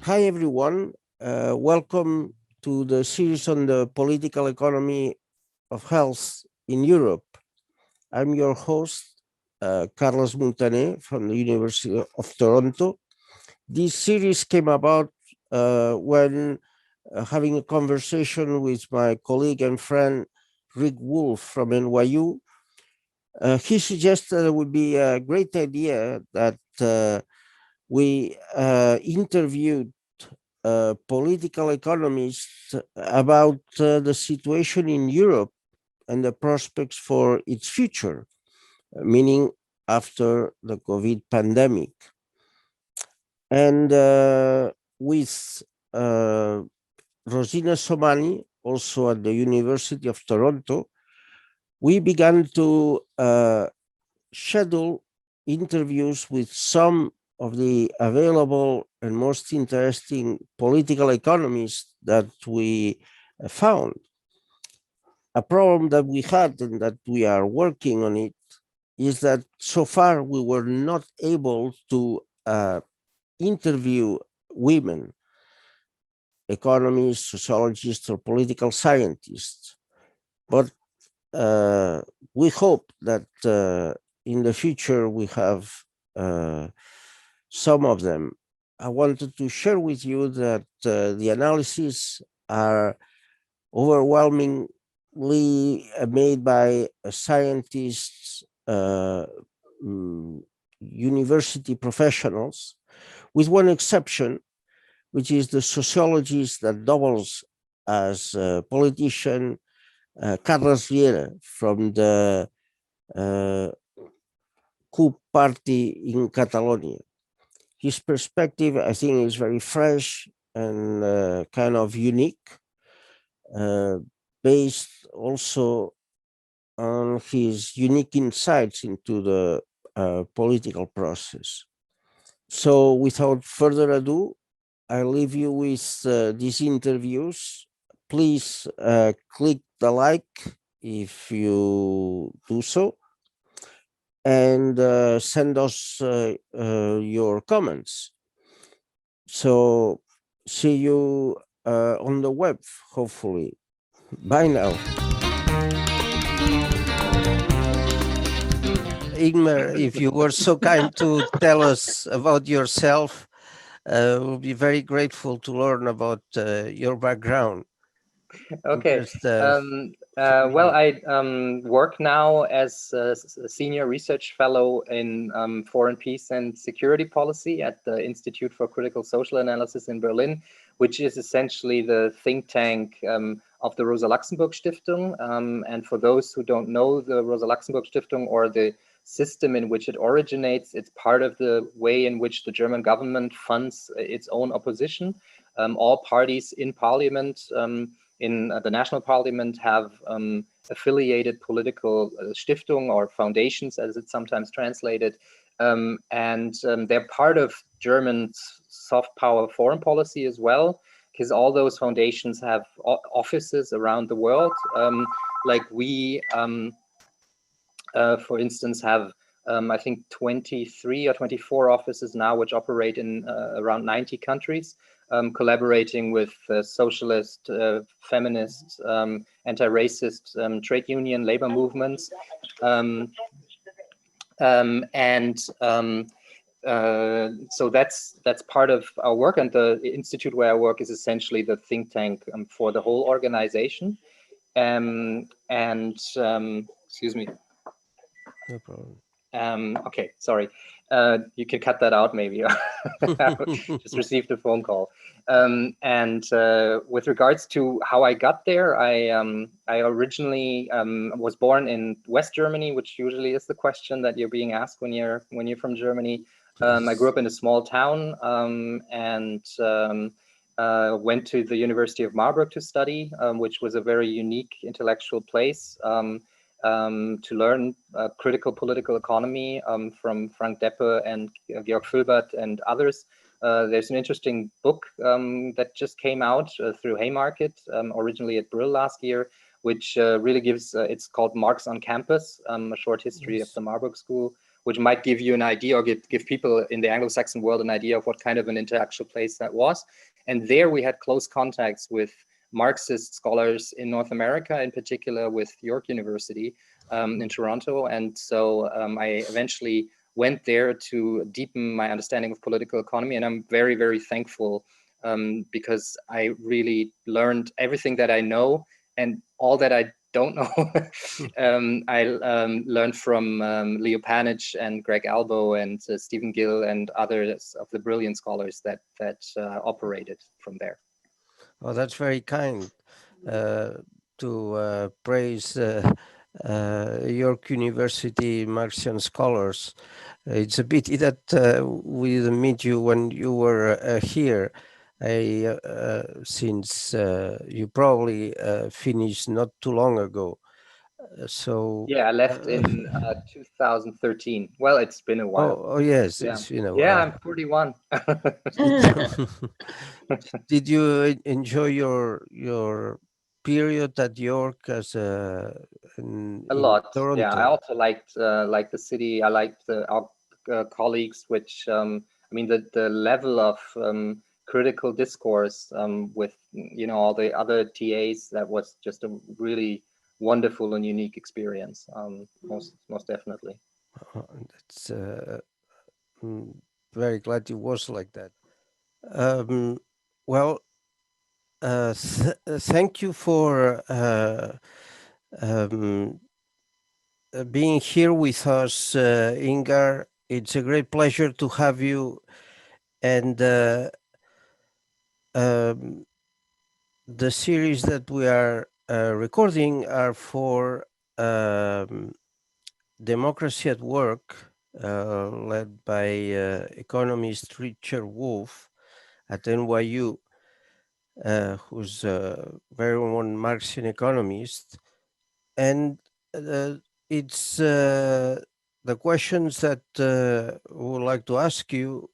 Hi, everyone. Welcome to the series on the political economy of health in Europe. I'm your host, Carlos Muntaner from the University of Toronto. This series came about when having a conversation with my colleague and friend Rick Wolf from NYU. He suggested it would be a great idea that we interviewed political economists about the situation in Europe and the prospects for its future, meaning after the COVID pandemic. And with Rosina Somani, also at the University of Toronto, we began to schedule interviews with some of the available and most interesting political economists that we found. A problem that we had and that we are working on it is that so far we were not able to interview women, economists, sociologists, or political scientists. But we hope that in the future we have some of them. I wanted to share with you that the analyses are overwhelmingly made by scientists, university professionals, with one exception, which is the sociologist that doubles as a politician, Carlos Riera from the CUP party in Catalonia. His perspective, I think, is very fresh and kind of unique, based also on his unique insights into the political process. So without further ado, I leave you with these interviews. Please click the like if you do so, and send us your comments. So see you on the web, hopefully. Bye now. Ignar, if you were so kind to tell us about yourself, we'll be very grateful to learn about your background. Okay. Just, Well, I work now as a senior research fellow in foreign peace and security policy at the Institute for Critical Social Analysis in Berlin, which is essentially the think tank of the Rosa Luxemburg Stiftung. And for those who don't know the Rosa Luxemburg Stiftung or the system in which it originates, it's part of the way in which the German government funds its own opposition. All parties in parliament, in the national parliament, have affiliated political Stiftung or foundations, as it's sometimes translated. And they're part of German soft power foreign policy as well, because all those foundations have offices around the world. Like we, for instance, have I think 23 or 24 offices now, which operate in around 90 countries, collaborating with socialist, feminist, anti-racist, trade union, labor movements. So that's part of our work, and the institute where I work is essentially the think tank for the whole organization. Excuse me. no problem. Okay, sorry. You can cut that out, maybe. Just received a phone call. With regards to how I got there, I originally was born in West Germany, which usually is the question that you're being asked when you're from Germany. I grew up in a small town and went to the University of Marburg to study, which was a very unique intellectual place. To learn critical political economy from Frank Deppe and Georg Fülbert and others. There's an interesting book that just came out through Haymarket, originally at Brill last year, which really gives, it's called Marx on Campus, a short history of the Marburg School, which might give you an idea, or give people in the Anglo-Saxon world an idea of what kind of an intellectual place that was. And there we had close contacts with Marxist scholars in North America, in particular with York University in Toronto. And so I eventually went there to deepen my understanding of political economy. And I'm very, very thankful because I really learned everything that I know, and all that I don't know. I learned from Leo Panich and Greg Albo and Stephen Gill and others of the brilliant scholars that operated from there. Oh, that's very kind to praise York University Marxian scholars. It's a pity that we didn't meet you when you were here. Since you probably finished not too long ago. So yeah, I left in 2013. Well, it's been a while. oh yes, Yeah, it's been a yeah, while. I'm 41. Did you enjoy your period at York as A in lot. Yeah, I Toronto? also liked the city. I liked our colleagues, which I mean the level of critical discourse with all the other TAs. That was just a really wonderful and unique experience. Most definitely. That's mm, very glad it was like that. Um, well, thank you for um, being here with us, Ingar. It's a great pleasure to have you. And um, the series that we are recording are for Democracy at Work, led by economist Richard Wolff at NYU, who's a very one Marxian economist. And it's the questions that we would like to ask you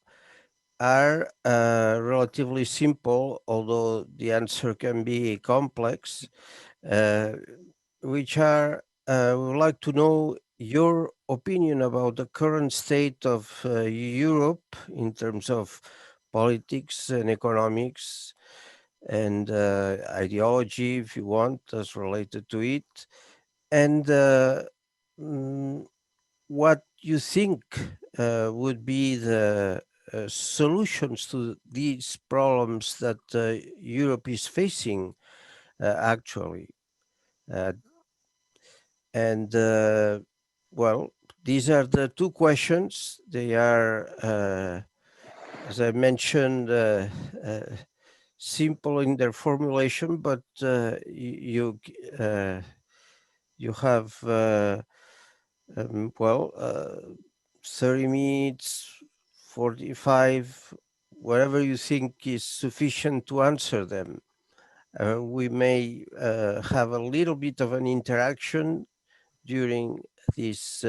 are relatively simple, although the answer can be complex, uh, which are we would like to know your opinion about the current state of Europe in terms of politics and economics and ideology, if you want, as related to it, and mm, what you think would be the solutions to these problems that Europe is facing actually. Uh, and well, these are the two questions. They are, as I mentioned, simple in their formulation, but you have well 30 minutes, 45, whatever you think is sufficient to answer them. We may have a little bit of an interaction during these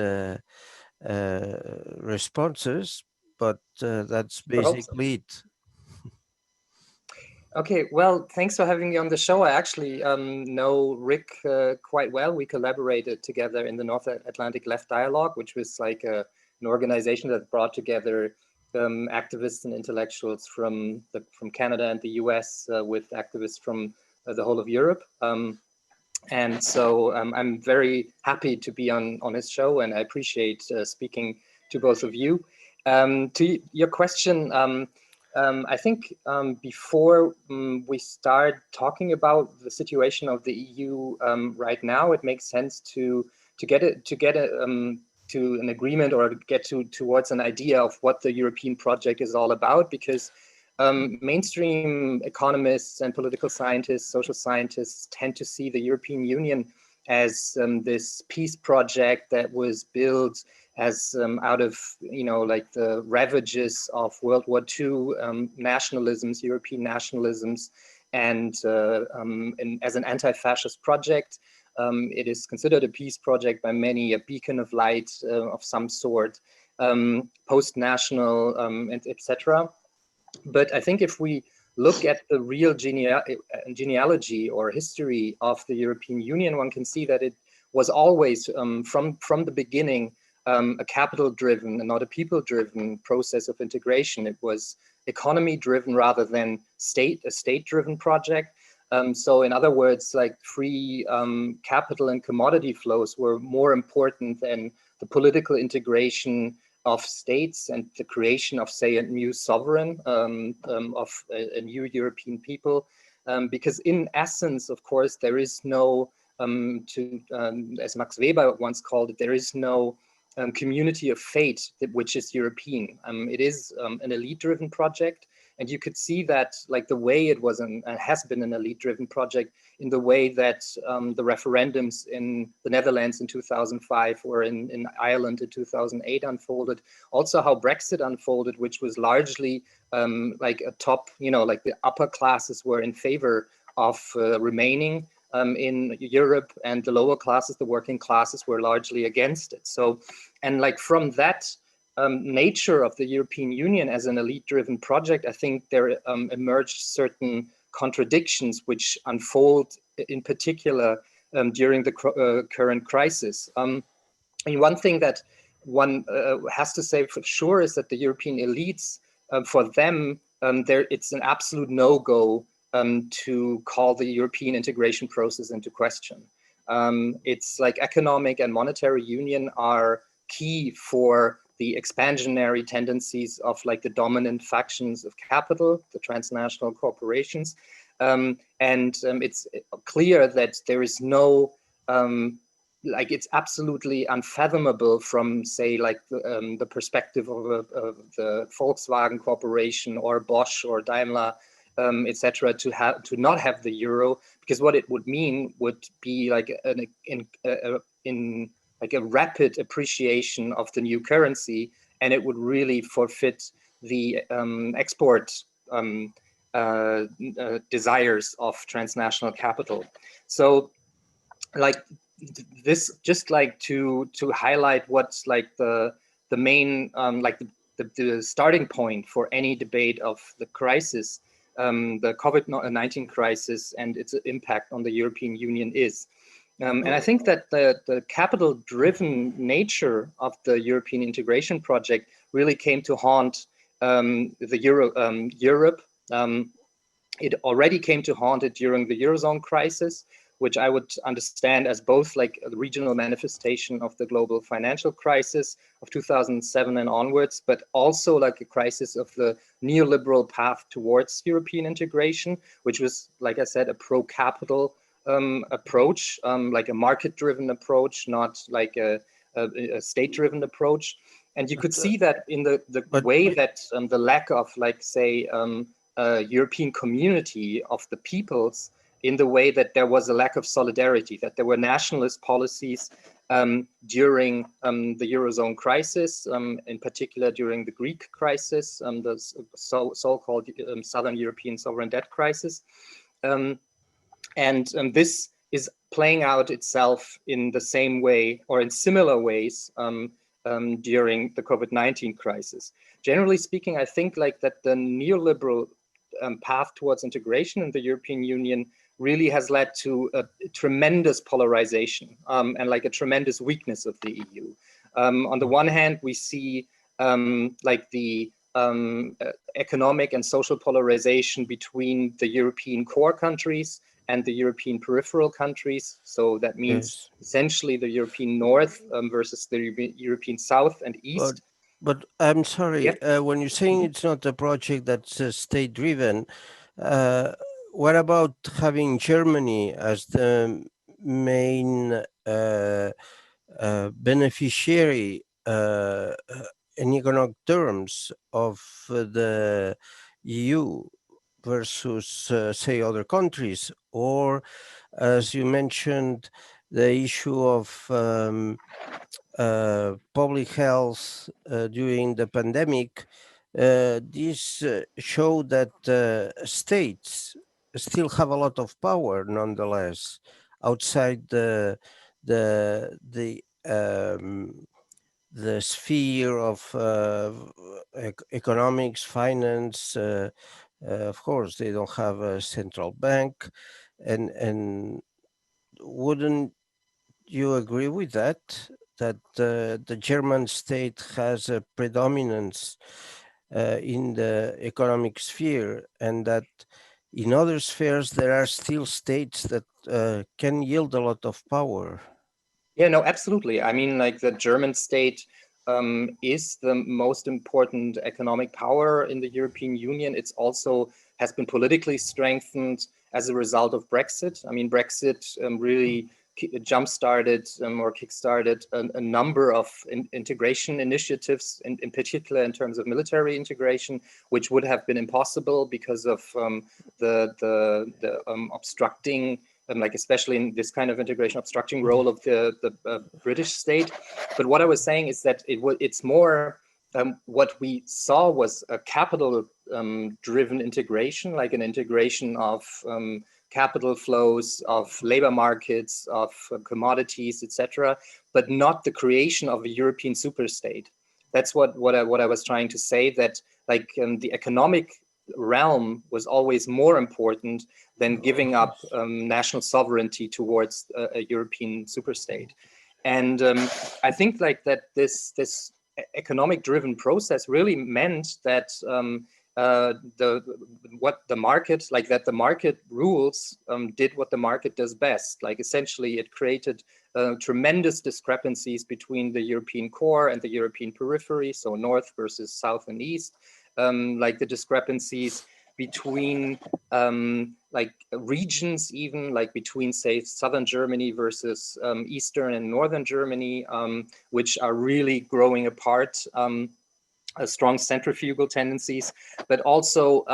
responses, but that's I hope so. basically it. Okay, well, thanks for having me on the show. I actually know Rick quite well. We collaborated together in the North Atlantic Left Dialogue, which was like an organization that brought together activists and intellectuals from Canada and the US with activists from the whole of Europe. And so I'm very happy to be on his show, and I appreciate speaking to both of you. To your question, I think before we start talking about the situation of the EU right now, it makes sense to get to an agreement or get towards an idea of what the European project is all about, because mainstream economists and political scientists, social scientists tend to see the European Union as this peace project that was built as out of like the ravages of World War II nationalisms, European nationalisms, and as an anti-fascist project. It is considered a peace project by many, a beacon of light of some sort, post-national, and etc. But I think if we look at the real genealogy or history of the European Union, one can see that it was always from the beginning a capital-driven and not a people-driven process of integration. It was economy-driven rather than a state-driven project. So in other words, like free capital and commodity flows were more important than the political integration of states and the creation of, say, a new sovereign, of a new European people. Because in essence, of course, there is no, as Max Weber once called it, there is no community of fate which is European. It is an elite-driven project. And you could see that, like, the way it was has been an elite-driven project in the way that the referendums in the Netherlands in 2005 or in Ireland in 2008 unfolded. Also how Brexit unfolded, which was largely like a top, like the upper classes were in favor of remaining in Europe, and the lower classes, the working classes, were largely against it. So, and like from that nature of the European Union as an elite-driven project, I think there emerged certain contradictions which unfold in particular during the current crisis. I mean, one thing that one has to say for sure is that the European elites, for them, it's an absolute no-go to call the European integration process into question. It's like economic and monetary union are key for the expansionary tendencies of like the dominant factions of capital, the transnational corporations. It's clear that there is no, like, it's absolutely unfathomable from, say, like the perspective of the Volkswagen Corporation or Bosch or Daimler, etc., to not have the euro, because what it would mean would be like like a rapid appreciation of the new currency, and it would really forfeit the export desires of transnational capital. So, like this, just like to highlight what's like the main like the starting point for any debate of the crisis, the COVID-19 crisis and its impact on the European Union is. And I think that the capital-driven nature of the European integration project really came to haunt Europe. It already came to haunt it during the Eurozone crisis, which I would understand as both like a regional manifestation of the global financial crisis of 2007 and onwards, but also like a crisis of the neoliberal path towards European integration, which was, like I said, a pro-capital approach, like a market-driven approach, not like a state-driven approach. And you could see that in the way that the lack of, like, say, European community of the peoples, in the way that there was a lack of solidarity, that there were nationalist policies during the Eurozone crisis, in particular during the Greek crisis, the so-called Southern European sovereign debt crisis. And this is playing out itself in the same way or in similar ways during the COVID-19 crisis. Generally speaking, I think like that the neoliberal path towards integration in the European Union really has led to a tremendous polarization and like a tremendous weakness of the EU. On the one hand, we see like the economic and social polarization between the European core countries and the European peripheral countries. So that means essentially the European North versus the European South and East. But I'm sorry, when you're saying it's not a project that's state-driven, what about having Germany as the main beneficiary in economic terms of the EU versus, say, other countries? Or, as you mentioned, the issue of public health during the pandemic, these show that states still have a lot of power, nonetheless, outside the sphere of economics, finance. Of course, they don't have a central bank, and wouldn't you agree with that? that the German state has a predominance in the economic sphere, and that in other spheres there are still states that can yield a lot of power. Yeah, no, absolutely. I mean, like the German state is the most important economic power in the European Union. It's also has been politically strengthened as a result of Brexit. I mean, Brexit really jump-started or kick-started a number of integration initiatives, in particular in terms of military integration, which would have been impossible because of the obstructing, like especially in this kind of integration, obstructing role of the British state. But what I was saying is that it's more what we saw was a capital driven integration, like an integration of capital flows, of labor markets, of commodities, etc., but not the creation of a European superstate. That's what I was trying to say, that like the economic realm was always more important than giving up national sovereignty towards a European superstate. And I think like that this economic driven process really meant that what the market, like that the market rules did what the market does best. Like essentially it created tremendous discrepancies between the European core and the European periphery, so north versus south and east, like the discrepancies between like regions, even like between, say, southern Germany versus eastern and northern Germany, which are really growing apart. Strong centrifugal tendencies, but also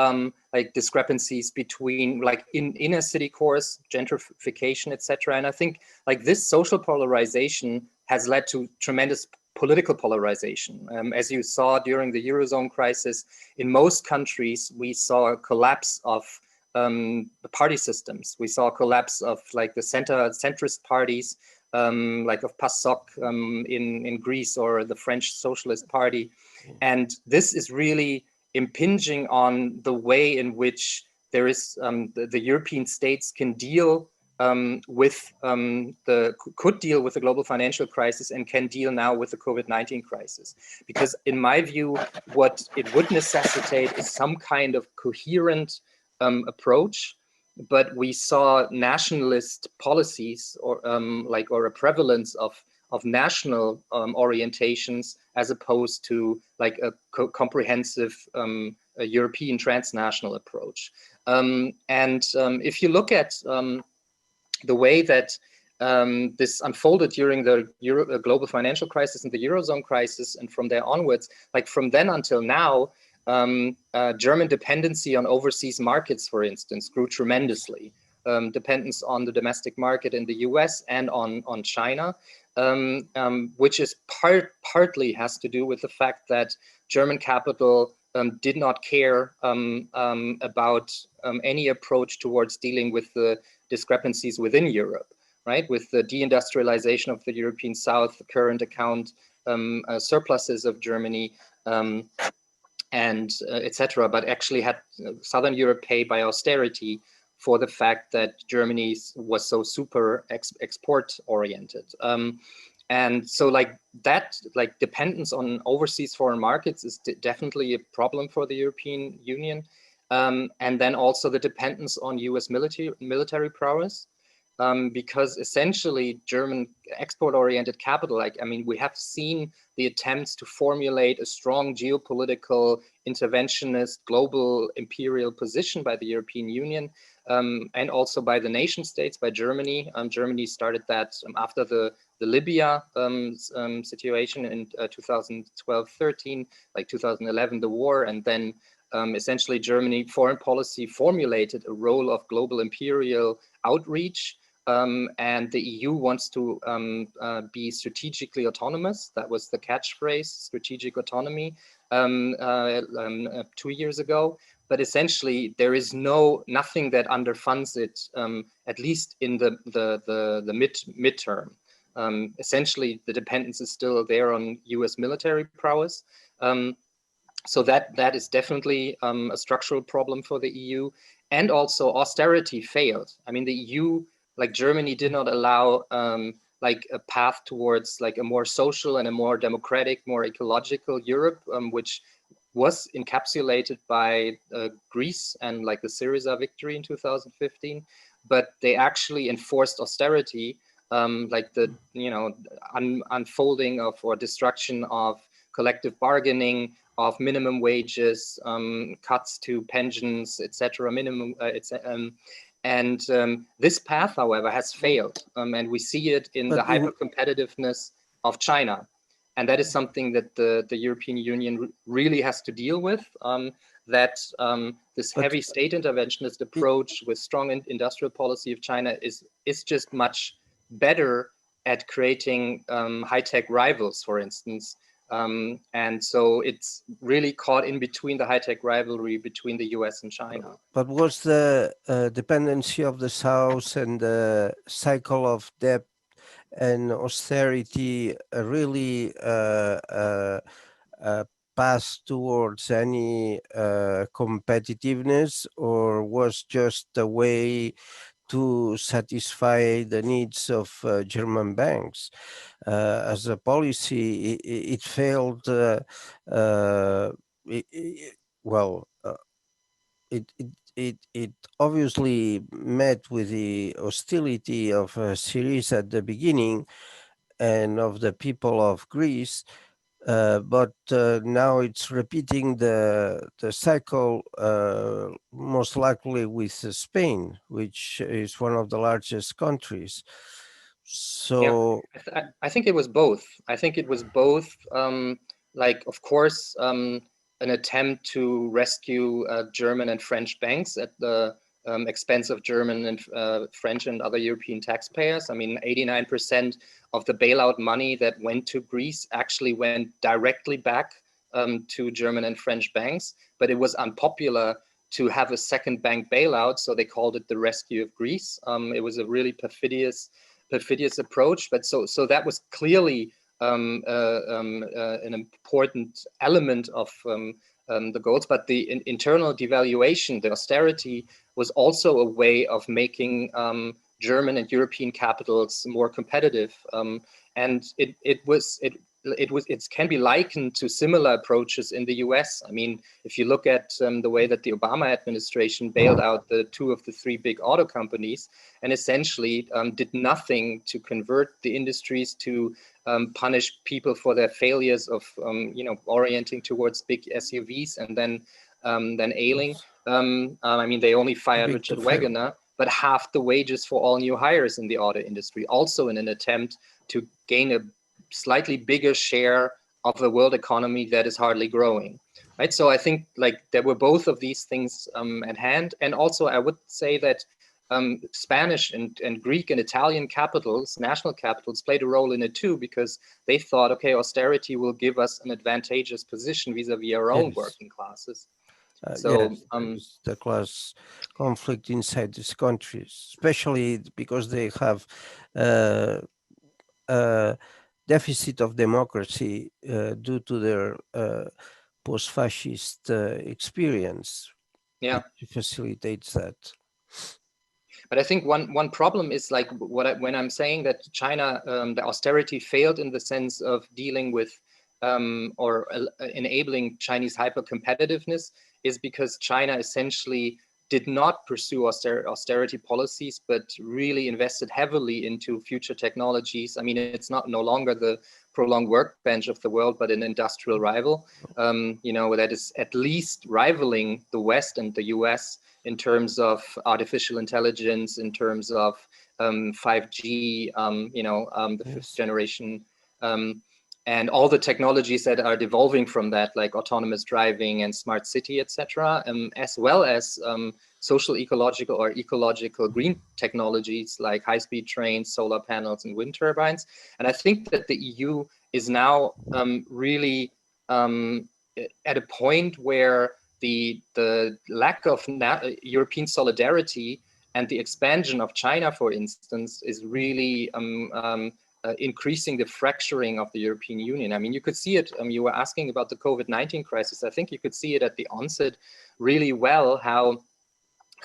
like discrepancies between like in inner city cores, gentrification, etc. And I think like this social polarization has led to tremendous political polarization. As you saw during the Eurozone crisis, in most countries, we saw a collapse of the party systems. We saw a collapse of like the centrist parties, like of PASOK in Greece, or the French Socialist Party. And this is really impinging on the way in which there is the European states can deal could deal with the global financial crisis and can deal now with the COVID-19 crisis. Because in my view, what it would necessitate is some kind of coherent approach. But we saw nationalist policies or a prevalence of national orientations as opposed to like a comprehensive a European transnational approach. If you look at the way that this unfolded during the global financial crisis and the Eurozone crisis, and from there onwards, like from then until now, German dependency on overseas markets, for instance, grew tremendously. Dependence on the domestic market in the US and on China, which is partly has to do with the fact that German capital did not care about any approach towards dealing with the discrepancies within Europe, right? With the deindustrialization of the European South, the current account surpluses of Germany, and etc. But actually had Southern Europe pay by austerity for the fact that Germany was so super export oriented. And so like that, like dependence on overseas foreign markets is definitely a problem for the European Union. And then also the dependence on US military prowess, because essentially German export-oriented capital, like, I mean, we have seen the attempts to formulate a strong geopolitical interventionist global imperial position by the European Union, and also by the nation states, by Germany. Germany started that after the Libya situation in 2012-13, like 2011, the war, and then essentially Germany foreign policy formulated a role of global imperial outreach, and the EU wants to be strategically autonomous. That was the catchphrase, strategic autonomy, 2 years ago. But essentially, there is nothing that underfunds it, at least in the midterm. Essentially, the dependence is still there on US military prowess. So that is definitely a structural problem for the EU. And also austerity failed. I mean, the EU, like Germany, did not allow like a path towards like a more social and a more democratic, more ecological Europe, which was encapsulated by Greece and like the Syriza victory in 2015, but they actually enforced austerity, like the unfolding of or destruction of collective bargaining, of minimum wages, cuts to pensions, etc. This path, however, has failed, and we see it in the hyper competitiveness of China. And that is something that the European Union really has to deal with, this heavy state interventionist approach with strong industrial policy of China is just much better at creating high-tech rivals, for instance. And so it's really caught in between the high-tech rivalry between the US and China. But was the dependency of the South and the cycle of debt and austerity really path towards any competitiveness, or was just a way to satisfy the needs of German banks? As a policy, it failed. It obviously met with the hostility of Syriza at the beginning and of the people of Greece, but now it's repeating the cycle, most likely with Spain, which is one of the largest countries. So yeah, I think it was both. I think it was both. Like, of course, an attempt to rescue German and French banks at the expense of German and French and other European taxpayers. I mean, 89% of the bailout money that went to Greece actually went directly back to German and French banks, but it was unpopular to have a second bank bailout, so they called it the rescue of Greece. It was a really perfidious approach, but so that was clearly an important element of the goals. But the internal devaluation, the austerity, was also a way of making German and European capitals more competitive, and it can be likened to similar approaches in the US. I mean, if you look at the way that the Obama administration bailed out the two of the three big auto companies and essentially did nothing to convert the industries, to punish people for their failures of orienting towards big SUVs and then ailing. I mean, they only fired Richard Wegener, but half the wages for all new hires in the auto industry, also in an attempt to gain a slightly bigger share of the world economy that is hardly growing, right? So I think like there were both of these things at hand. And also I would say that Spanish and Greek and Italian capitals, national capitals, played a role in it too, because they thought, okay, austerity will give us an advantageous position vis-a-vis our own working classes. The class conflict inside these countries, especially because they have deficit of democracy due to their post-fascist experience. Yeah, which facilitates that. But I think one problem is like when I'm saying that China, the austerity failed in the sense of dealing with or enabling Chinese hyper competitiveness, is because China essentially did not pursue austerity policies, but really invested heavily into future technologies. I mean, it's no longer the prolonged workbench of the world, but an industrial rival, that is at least rivaling the West and the US in terms of artificial intelligence, in terms of 5G, the fifth generation, and all the technologies that are devolving from that, like autonomous driving and smart city, etc., as well as social ecological or ecological green technologies like high-speed trains, solar panels, and wind turbines. And I think that the EU is now really at a point where the lack of European solidarity and the expansion of China, for instance, is really increasing the fracturing of the European Union. I mean, you could see it. You were asking about the COVID-19 crisis. I think you could see it at the onset really well, how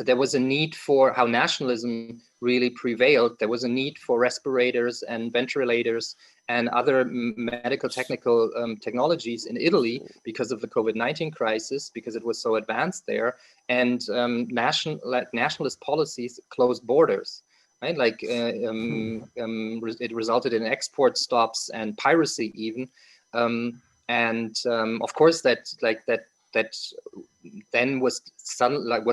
there was a need for how nationalism really prevailed. There was a need for respirators and ventilators and other medical technical technologies in Italy because of the COVID-19 crisis, because it was so advanced there. And nationalist policies closed borders, right? Like it resulted in export stops and piracy even. Of course, that then was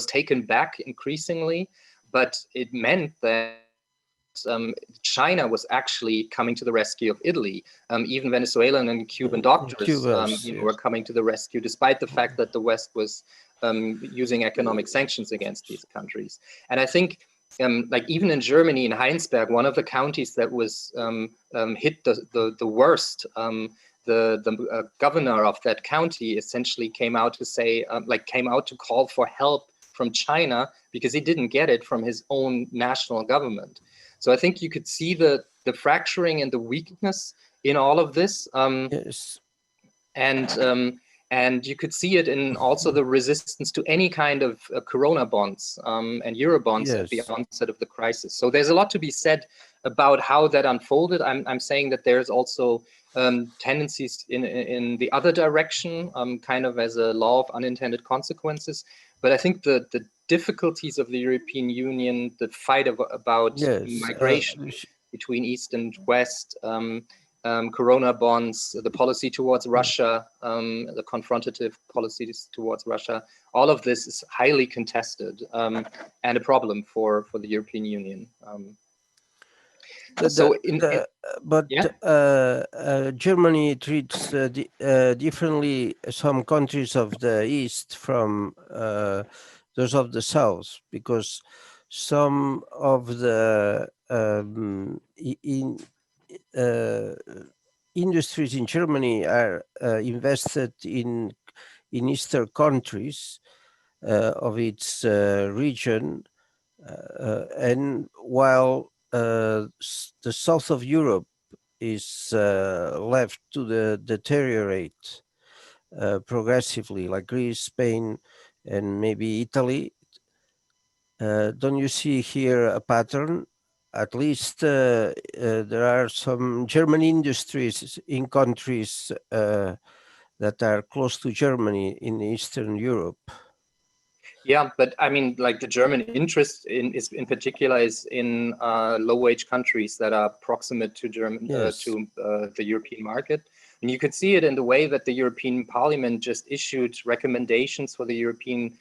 taken back increasingly, but it meant that China was actually coming to the rescue of Italy. Even Venezuelan and Cuban doctors were coming to the rescue, despite the fact that the West was using economic sanctions against these countries. And I think, like even in Germany, in Heinsberg, one of the counties that was hit the worst, the governor of that county essentially came out to say, came out to call for help from China because he didn't get it from his own national government. So I think you could see the fracturing and the weakness in all of this. Yes. And you could see it in also the resistance to any kind of Corona bonds and Euro bonds at the onset of the crisis. So there's a lot to be said about how that unfolded. I'm saying that there's also tendencies in the other direction, kind of as a law of unintended consequences. But I think the difficulties of the European Union, the fight about migration between East and West, Corona bonds, the policy towards Russia, the confrontative policies towards Russia, all of this is highly contested and a problem for the European Union. Germany treats differently some countries of the East from those of the South, because some of the industries in Germany are invested in eastern countries of its region, and while the south of Europe is left to deteriorate progressively, like Greece, Spain, and maybe Italy. Don't you see here a pattern? At least there are some German industries in countries that are close to Germany in Eastern Europe. Yeah, but I mean, like the German interest in particular is in low-wage countries that are proximate to the European market. And you could see it in the way that the European Parliament just issued recommendations for the European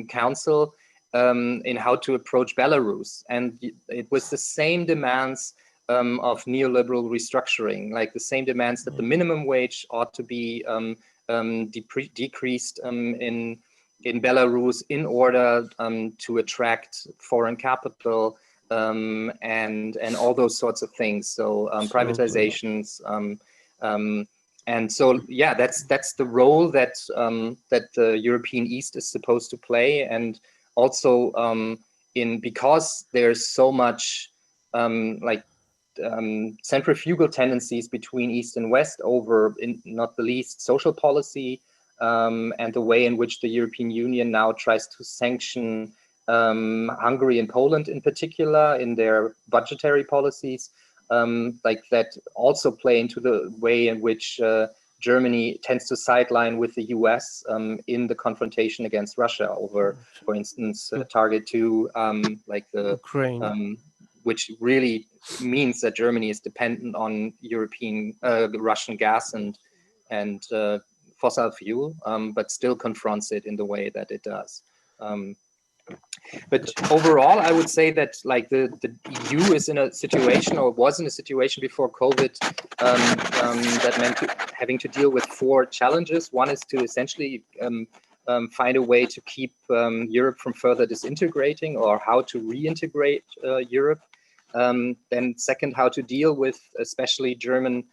Council in how to approach Belarus. And it was the same demands of neoliberal restructuring, like the same demands that the minimum wage ought to be decreased in Belarus in order to attract foreign capital and all those sorts of things. So privatizations, and so yeah, that's the role that that the European East is supposed to play, and also because there's so much centrifugal tendencies between East and West over, not the least, social policy. And the way in which the European Union now tries to sanction Hungary and Poland in particular in their budgetary policies, like that also play into the way in which Germany tends to sideline with the US in the confrontation against Russia over, for instance, Target 2, like the Ukraine, which really means that Germany is dependent on European Russian gas and fossil fuel, but still confronts it in the way that it does. But overall, I would say that like the EU is in a situation, or was in a situation before COVID, that meant having to deal with 4 challenges. One is to essentially find a way to keep Europe from further disintegrating, or how to reintegrate Europe. Then second, how to deal with especially German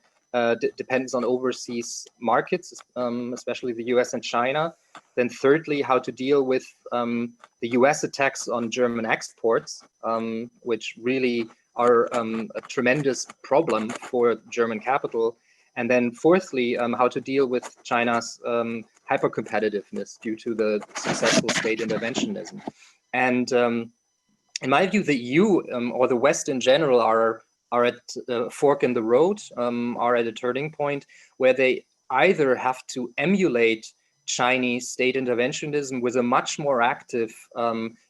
depends on overseas markets, especially the US and China. Then thirdly, how to deal with the US attacks on German exports, which really are a tremendous problem for German capital. And then fourthly, how to deal with China's hyper-competitiveness due to the successful state interventionism. And in my view, the EU or the West in general are at a fork in the road, are at a turning point where they either have to emulate Chinese state interventionism with a much more active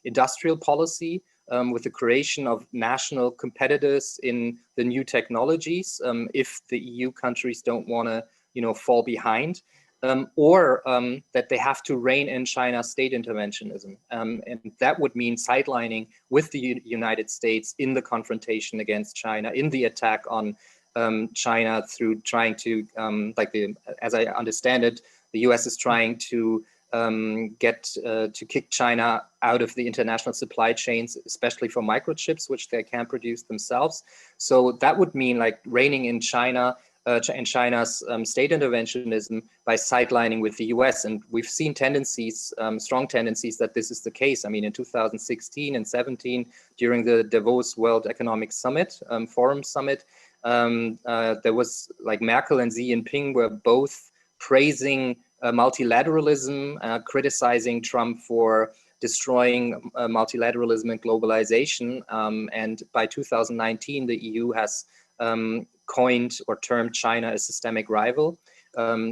industrial policy, with the creation of national competitors in the new technologies, if the EU countries don't want to, fall behind. Or that they have to rein in China's state interventionism. And that would mean sidelining with the United States in the confrontation against China, in the attack on China through trying to, as I understand it, the US is trying to to kick China out of the international supply chains, especially for microchips, which they can't produce themselves. So that would mean like reining in China, and China's state interventionism by sidelining with the US. And we've seen tendencies, strong tendencies that this is the case. I mean, in 2016 and 17, during the Davos World Economic Summit, Forum Summit, there was like Merkel and Xi Jinping were both praising multilateralism, criticizing Trump for destroying multilateralism and globalization. And by 2019, the EU has coined or termed China a systemic rival.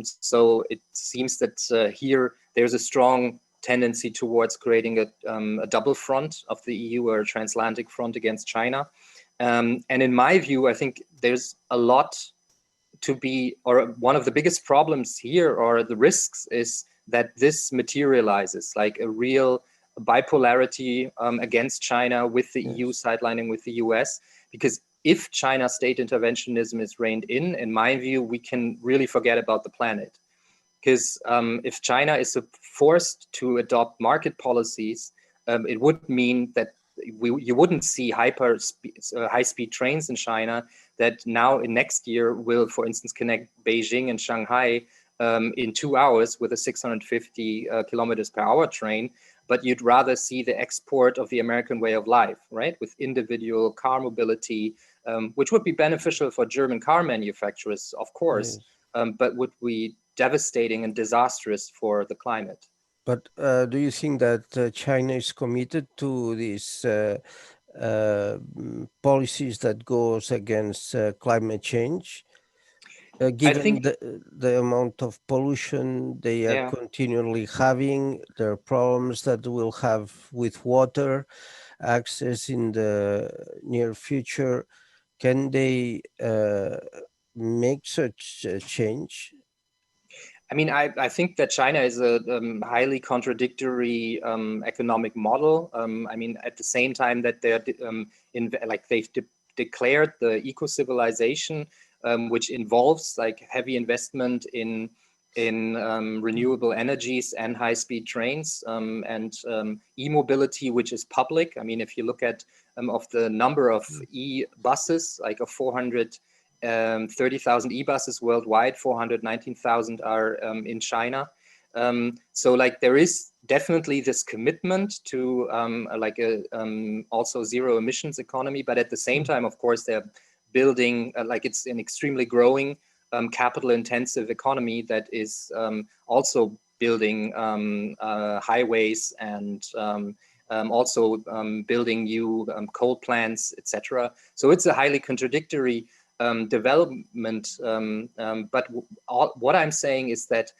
So it seems that here there's a strong tendency towards creating a double front of the EU, or a transatlantic front against China. And in my view, I think there's a lot to be, or one of the biggest problems here, or the risks, is that this materializes like a real bipolarity against China, with the EU sidelining with the US. Because if China's state interventionism is reined in my view, we can really forget about the planet. Because if China is forced to adopt market policies, it would mean that you wouldn't see high-speed trains in China that now in next year will, for instance, connect Beijing and Shanghai in 2 hours with a 650 kilometers per hour train. But you'd rather see the export of the American way of life, right? With individual car mobility, which would be beneficial for German car manufacturers, of course, but would be devastating and disastrous for the climate. But do you think that China is committed to these policies that goes against climate change? Given the amount of pollution they are continually having, their problems that we'll have with water access in the near future, can they make such a change? I mean, I think that China is a highly contradictory economic model. I mean, at the same time that they're they've declared the eco-civilization, which involves like heavy investment in renewable energies and high-speed trains, and e-mobility, which is public. I mean, if you look at of the number of e-buses, like of 430,000 e-buses worldwide, 419,000 are in China. So like there is definitely this commitment to like a also zero emissions economy, but at the same time, of course, they're building like it's an extremely growing capital intensive economy that is also building highways and also building new coal plants, etc. So it's a highly contradictory development. But what I'm saying is that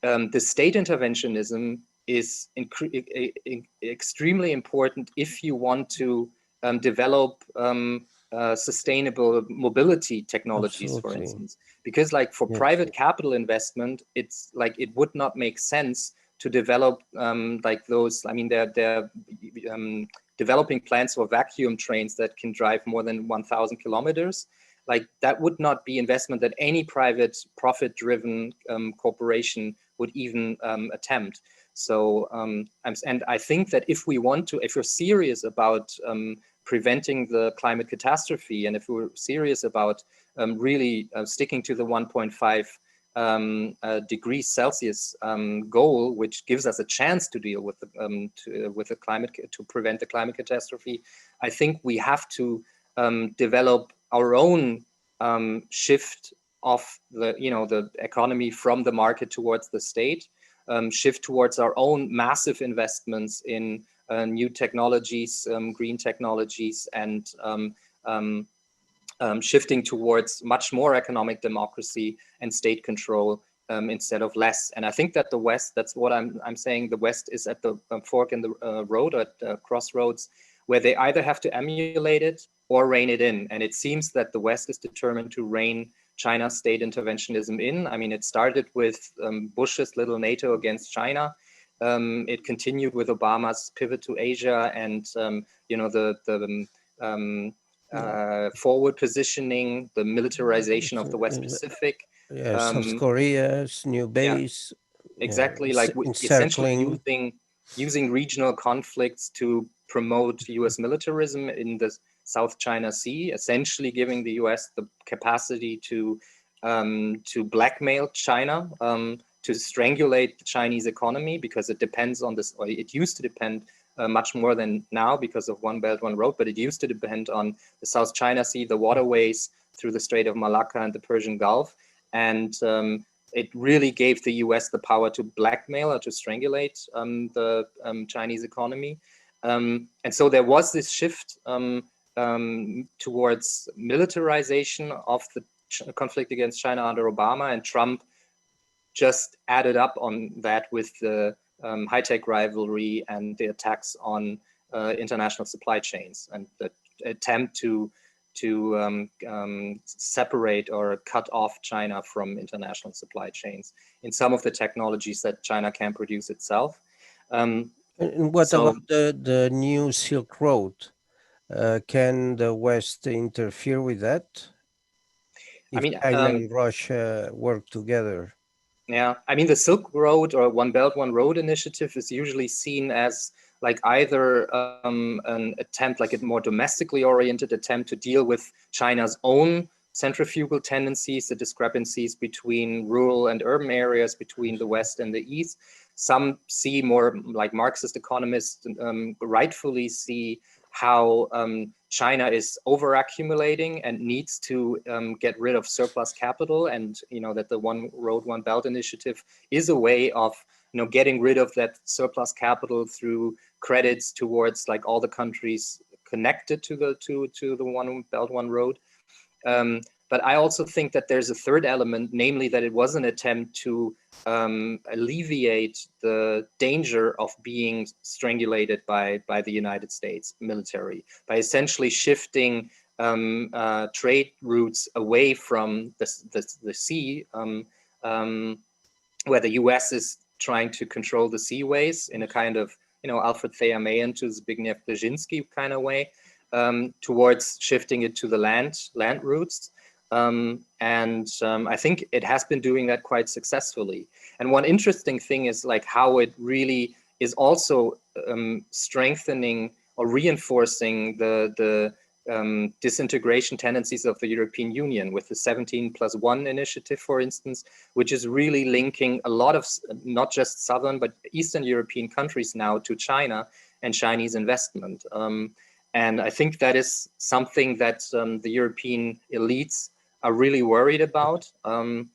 the state interventionism is extremely important if you want to develop sustainable mobility technologies, for instance, because like for private capital investment, it's like it would not make sense to develop like those. I mean, they're developing plans for vacuum trains that can drive more than 1,000 kilometers. Like that would not be investment that any private profit-driven corporation would even attempt. So, and I think that if we want to, if we're serious about preventing the climate catastrophe, and if we're serious about really sticking to the 1.5 degrees Celsius goal, which gives us a chance to deal with the climate, to prevent the climate catastrophe, I think we have to develop our own shift of the the economy from the market towards the state, shift towards our own massive investments in new technologies, green technologies, and shifting towards much more economic democracy and state control instead of less. And I think that the West, that's what I'm saying, the West is at the fork in the road, or at the crossroads, where they either have to emulate it or rein it in. And it seems that the West is determined to rein China's state interventionism in. I mean, it started with Bush's little NATO against China. It continued with Obama's pivot to Asia and, you know, the forward positioning, the militarization of the West Pacific. South Korea's new base. Exactly, like essentially using regional conflicts to promote U.S. militarism in the South China Sea, essentially giving the U.S. the capacity to blackmail China, to strangulate the Chinese economy, because it depends on this, or it used to depend much more than now because of One Belt, One Road, but it used to depend on the South China Sea, the waterways through the Strait of Malacca and the Persian Gulf. And it really gave the US the power to blackmail or to strangulate the Chinese economy. And so there was this shift towards militarization of the conflict against China under Obama, and Trump just added up on that with the high-tech rivalry and the attacks on international supply chains, and the attempt to separate or cut off China from international supply chains in some of the technologies that China can produce itself. And what about the new Silk Road? Can the West interfere with that? If China and Russia work together? Yeah, I mean, the Silk Road or One Belt, One Road initiative is usually seen as like either an attempt, like a more domestically oriented attempt to deal with China's own centrifugal tendencies, the discrepancies between rural and urban areas, between the West and the East. Some see, more like Marxist economists rightfully see how China is over-accumulating and needs to get rid of surplus capital, and you know that the One Road, One Belt initiative is a way of getting rid of that surplus capital through credits towards like all the countries connected to the One Belt, One Road. But I also think that there's a third element, namely that it was an attempt to alleviate the danger of being strangulated by the United States military, by essentially shifting trade routes away from the sea, where the US is trying to control the seaways in a kind of, Alfred Thayer Mahan to Zbigniew Brzezinski kind of way, towards shifting it to the land routes. I think it has been doing that quite successfully. And one interesting thing is like how it really is also strengthening or reinforcing the disintegration tendencies of the European Union with the 17+1 initiative, for instance, which is really linking a lot of not just Southern but Eastern European countries now to China and Chinese investment. And I think that is something that the European elites are really worried about. And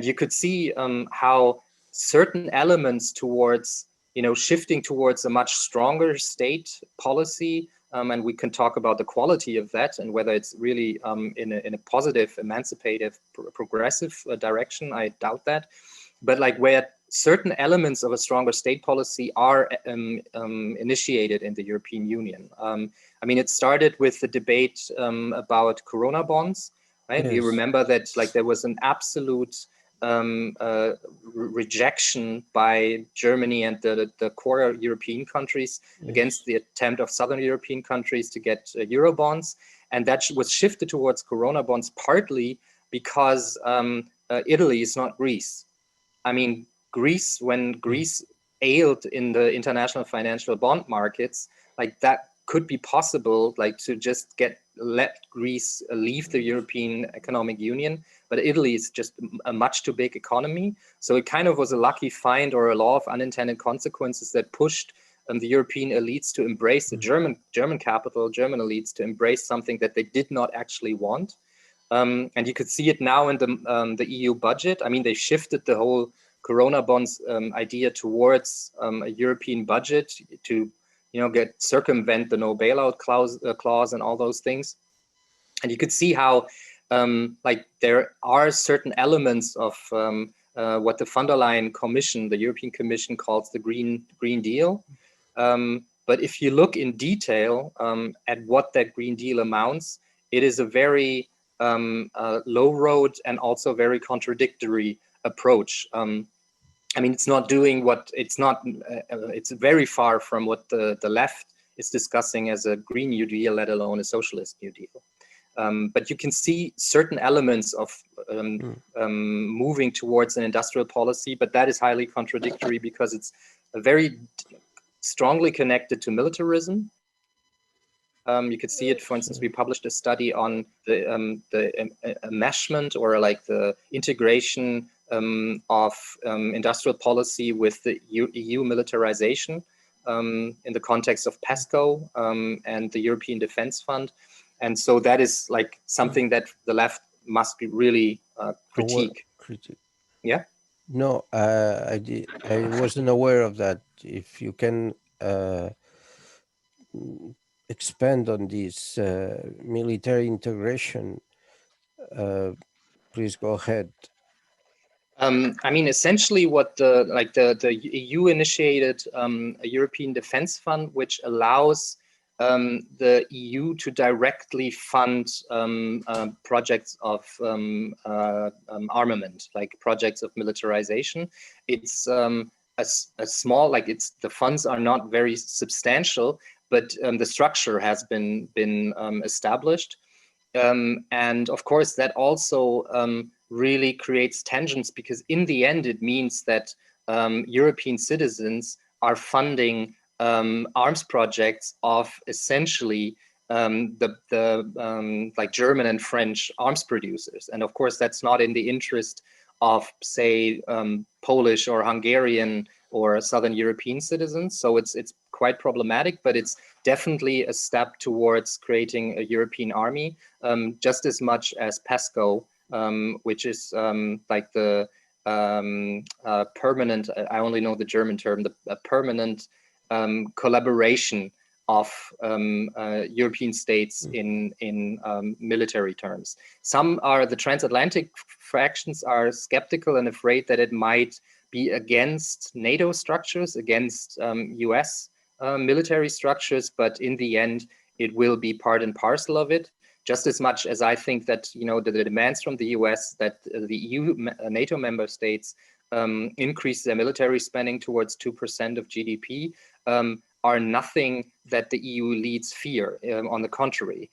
you could see how certain elements towards, shifting towards a much stronger state policy, and we can talk about the quality of that and whether it's really in a positive, emancipative, progressive direction. I doubt that. But like where certain elements of a stronger state policy are initiated in the European Union. I mean, it started with the debate about Corona bonds, right? Yes. You remember that like there was an absolute rejection by Germany and the core European countries, yes, against the attempt of Southern European countries to get Euro bonds. And that was shifted towards Corona bonds partly because Italy is not Greece. I mean, when Greece ailed in the international financial bond markets, like that could be possible, like to just let Greece leave the European Economic Union, but Italy is just a much too big economy. So it kind of was a lucky find or a law of unintended consequences that pushed the European elites to embrace the German capital, German elites to embrace something that they did not actually want. And you could see it now in the EU budget. I mean, they shifted the whole Corona bonds idea towards a European budget to circumvent the no bailout clause and all those things. And you could see how like there are certain elements of what the von der Leyen Commission, the European Commission, calls the Green Deal. But if you look in detail at what that Green Deal amounts, it is a very low road and also very contradictory approach. I mean, it's not doing what it's not. It's very far from what the left is discussing as a Green New Deal, let alone a socialist New Deal. But you can see certain elements of moving towards an industrial policy, but that is highly contradictory because it's very strongly connected to militarism. You could see it, for instance, we published a study on the enmeshment or like the integration of industrial policy with the EU militarization in the context of PESCO and the European Defense Fund. And so that is like something that the left must be really critique. Yeah. No, I wasn't aware of that. If you can expand on this military integration, please go ahead. I mean, essentially, what the EU initiated a European Defense Fund, which allows the EU to directly fund projects of armament, like projects of militarization. It's a small, like the funds are not very substantial, but the structure has been established. And of course, that also really creates tensions because in the end, it means that European citizens are funding arms projects of essentially like German and French arms producers. And of course, that's not in the interest of, say, Polish or Hungarian or Southern European citizens. So it's quite problematic, but it's definitely a step towards creating a European army, just as much as PESCO, which is like the permanent, I only know the German term, the permanent collaboration of European states in military terms. Some are, the transatlantic fractions are skeptical and afraid that it might be against NATO structures, against US military structures, but in the end, it will be part and parcel of it. Just as much as I think that, you know, the demands from the US that the EU, NATO member states increase their military spending towards 2% of GDP are nothing that the EU leads fear. On the contrary,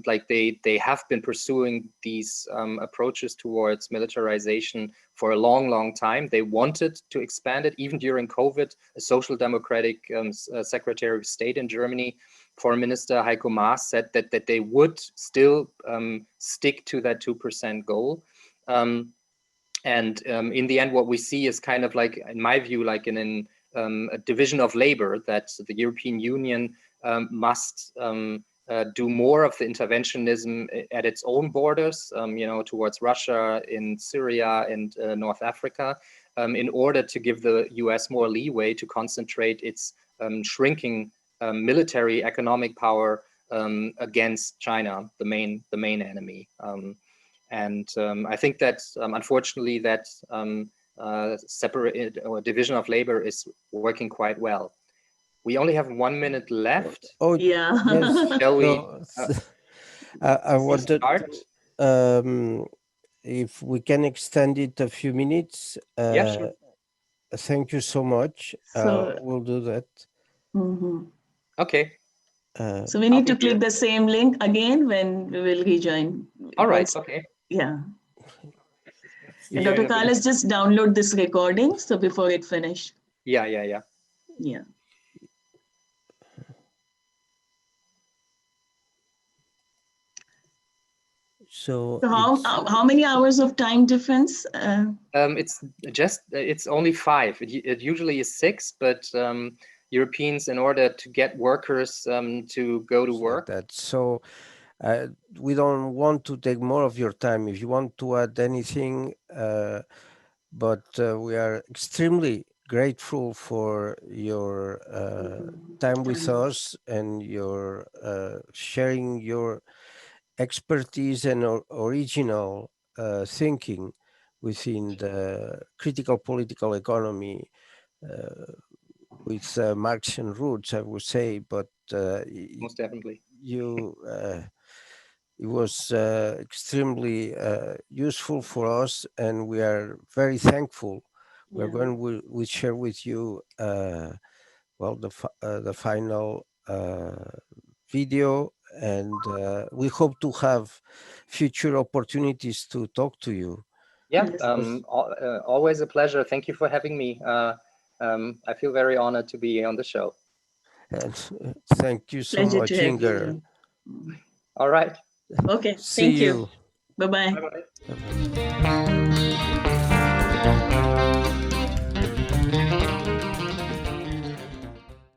like they have been pursuing these approaches towards militarization for a long time. They wanted to expand it. Even during COVID, a social democratic Secretary of State in Germany, Foreign Minister Heiko Maas, said that they would still stick to that 2% goal. And in the end, what we see is kind of like, in my view, like in a division of labor, that the European Union must do more of the interventionism at its own borders, you know, towards Russia, in Syria and North Africa, in order to give the US more leeway to concentrate its shrinking military economic power against China, the main enemy. And I think that unfortunately that separate or division of labor is working quite well. We only have 1 minute left. Oh Yeah. yes. Shall we I wanted start? if we can extend it a few minutes. Yeah, sure. Thank you so much. So, We'll do that. mhm. Okay. So we need I'll to be click here. the same link again when we will rejoin. All right. Once- Okay. Yeah. See And you in Dr. a bit. Carlos, just download this recording. So before it finish. Yeah. Yeah. So So how many hours of time difference? It's only 5. It usually is 6, but Europeans, in order to get workers to go to work. Like that. So we don't want to take more of your time. If you want to add anything, but we are extremely grateful for your time with us and your sharing your expertise and original thinking within the critical political economy with Marxian roots, I would say, but Most definitely. It was extremely useful for us, and we are very thankful. We're going to share with you, well, the final video, and we hope to have future opportunities to talk to you. Yeah, always a pleasure. Thank you for having me. I feel very honored to be on the show. And thank you so Pleasure much, to have you. Ignar. All right. Okay, See thank you. you. Bye-bye. Bye-bye. Bye-bye.